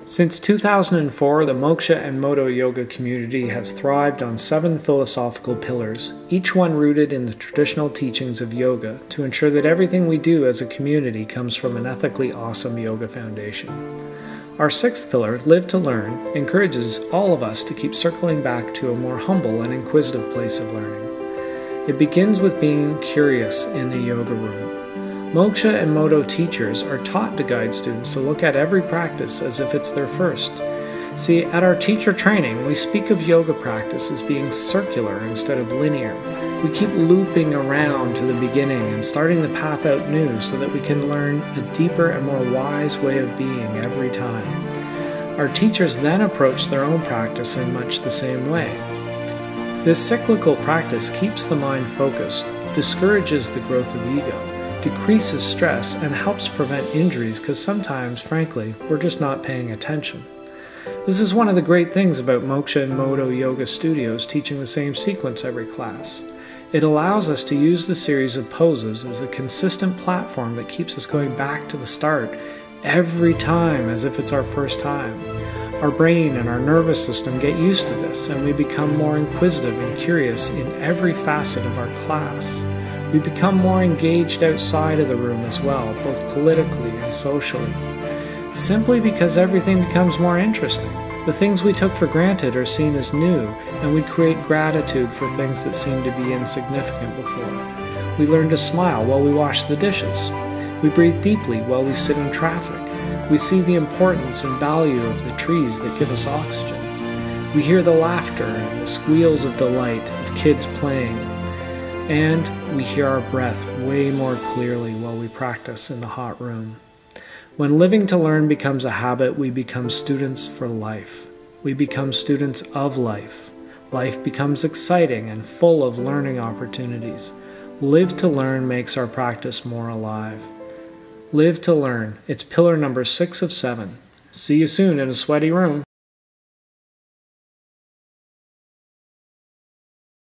Since 2004, the Moksha and Modo Yoga community has thrived on 7 philosophical pillars, each one rooted in the traditional teachings of yoga, to ensure that everything we do as a community comes from an ethically awesome yoga foundation. Our 6th pillar, Live to Learn, encourages all of us to keep circling back to a more humble and inquisitive place of learning. It begins with being curious in the yoga room. Moksha and Modo teachers are taught to guide students to look at every practice as if it's their first. See, at our teacher training, we speak of yoga practice as being circular instead of linear. We keep looping around to the beginning and starting the path out new so that we can learn a deeper and more wise way of being every time. Our teachers then approach their own practice in much the same way. This cyclical practice keeps the mind focused, discourages the growth of ego, decreases stress, and helps prevent injuries because sometimes, frankly, we're just not paying attention. This is one of the great things about Moksha and Modo Yoga studios teaching the same sequence every class. It allows us to use the series of poses as a consistent platform that keeps us going back to the start every time as if it's our first time. Our brain and our nervous system get used to this, and we become more inquisitive and curious in every facet of our class. We become more engaged outside of the room as well, both politically and socially. Simply because everything becomes more interesting. The things we took for granted are seen as new, and we create gratitude for things that seemed to be insignificant before. We learn to smile while we wash the dishes. We breathe deeply while we sit in traffic. We see the importance and value of the trees that give us oxygen. We hear the laughter and the squeals of delight of kids playing. And we hear our breath way more clearly while we practice in the hot room. When living to learn becomes a habit, we become students for life. We become students of life. Life becomes exciting and full of learning opportunities. Live to learn makes our practice more alive. Live to learn. It's pillar number 6 of 7. See you soon in a sweaty room.